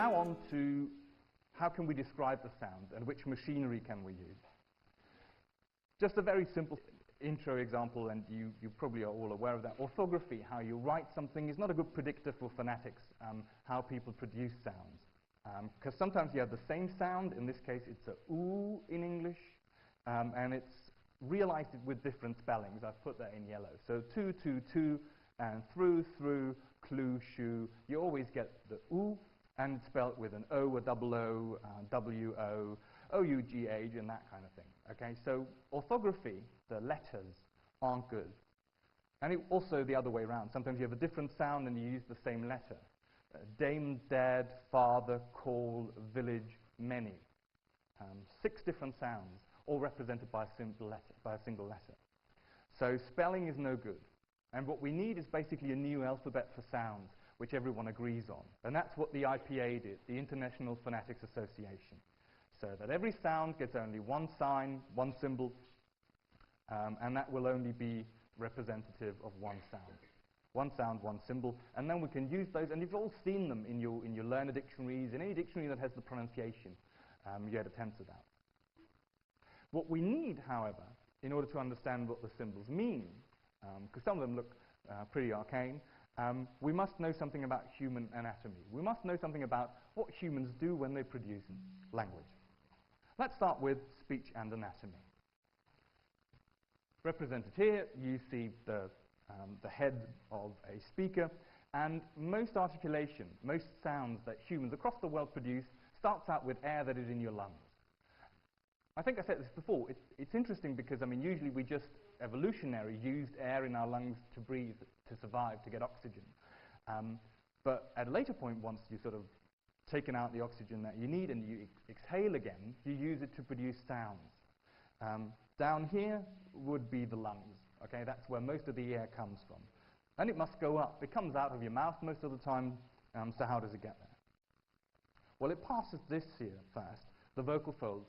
now on to how can we describe the sound and which machinery can we use. Just a very simple intro example, and you probably are all aware of that. Orthography, how you write something, is not a good predictor for phonetics, how people produce sounds. Because sometimes you have the same sound. In this case, it's a oo in English, and it's realized it with different spellings. I've put that in yellow. So to, and through, clue, shoe. You always get the oo, and it's spelled with an O, a double O, W-O, O-U-G-H, and that kind of thing. Okay, so orthography, the letters, aren't good. And also the other way around. Sometimes you have a different sound and you use the same letter. Dame, dad, father, call, village, many. 6 different sounds, all represented by a single letter. So spelling is no good. And what we need is basically a new alphabet for sounds, which everyone agrees on. And that's what the IPA did, the International Phonetics Association. So that every sound gets only one sign, one symbol, and that will only be representative of one sound. One sound, one symbol, and then we can use those, and you've all seen them in your learner dictionaries, in any dictionary that has the pronunciation, you get attempts of that. What we need, however, in order to understand what the symbols mean, because some of them look pretty arcane, we must know something about human anatomy. We must know something about what humans do when they produce language. Let's start with speech and anatomy. Represented here, you see the head of a speaker, and most articulation, most sounds that humans across the world produce starts out with air that is in your lungs. I think I said this before. It's interesting because, I mean, usually we just evolutionary used air in our lungs to breathe, to survive, to get oxygen. But at a later point, once you sort of taken out the oxygen that you need and you exhale again, you use it to produce sounds. Down here would be the lungs. Okay, that's where most of the air comes from. And it must go up. It comes out of your mouth most of the time, so how does it get there? Well, it passes this here first, the vocal folds,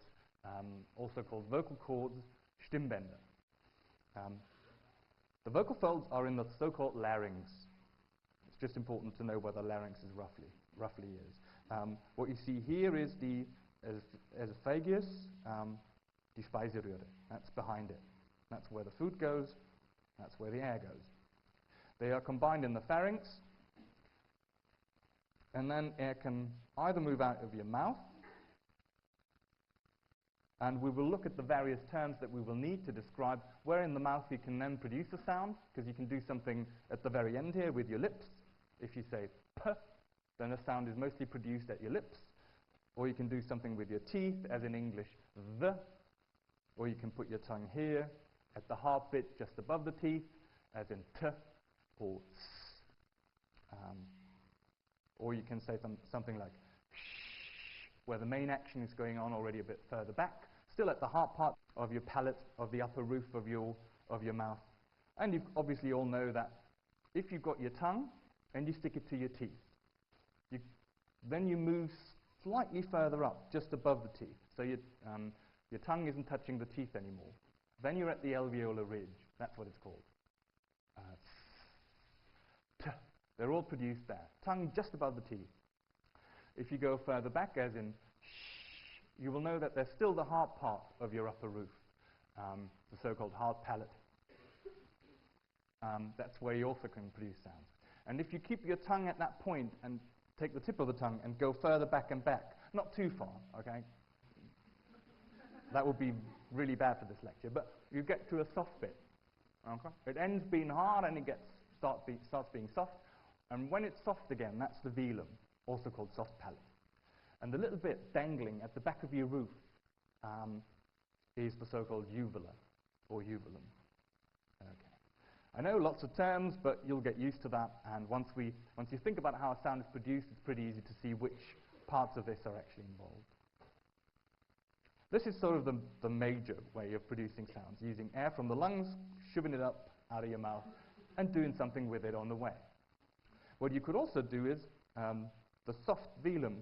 also called vocal cords, Stimmbänder. The vocal folds are in the so-called larynx. It's just important to know where the larynx is roughly is. What you see here is the esophagus, die Speiseröhre. That's behind it. That's where the food goes. That's where the air goes. They are combined in the pharynx, and then air can either move out of your mouth, and we will look at the various terms that we will need to describe where in the mouth you can then produce a sound, because you can do something at the very end here with your lips. If you say p, then the sound is mostly produced at your lips. Or you can do something with your teeth, as in English, the. Or you can put your tongue here, at the hard bit just above the teeth, as in t or s. Or you can say something like sh, where the main action is going on already a bit further back, still at the hard part of your palate, of the upper roof of your mouth. And you obviously all know that if you've got your tongue and you stick it to your teeth, then you move slightly further up, just above the teeth. So your tongue isn't touching the teeth anymore. Then you're at the alveolar ridge. That's what it's called. T. They're all produced there. Tongue just above the teeth. If you go further back, as in sh, you will know that there's still the hard part of your upper roof, the so-called hard palate. That's where you also can produce sounds. And if you keep your tongue at that point and take the tip of the tongue and go further back and back, not too far, okay? That would be really bad for this lecture, but you get to a soft bit. Okay? It ends being hard and it starts being soft, and when it's soft again, that's the velum, also called soft palate. And the little bit dangling at the back of your roof is the so-called uvula, or uvulum. Okay. I know lots of terms, but you'll get used to that, and once you think about how a sound is produced, it's pretty easy to see which parts of this are actually involved. This is sort of the major way of producing sounds, using air from the lungs, shoving it up out of your mouth, and doing something with it on the way. What you could also do is, the soft velum,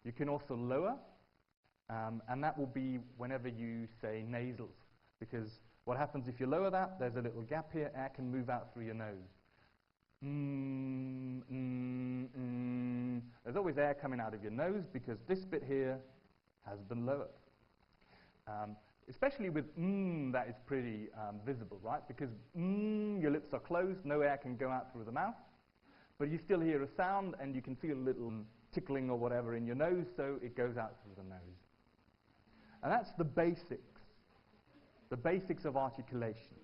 you can also lower, and that will be whenever you say nasals, because what happens if you lower that, there's a little gap here, air can move out through your nose. There's always air coming out of your nose because this bit here has been lowered. Especially with that is pretty visible, right? Because your lips are closed, no air can go out through the mouth, but you still hear a sound and you can feel a little tickling or whatever in your nose, so it goes out through the nose. And that's the basics of articulation.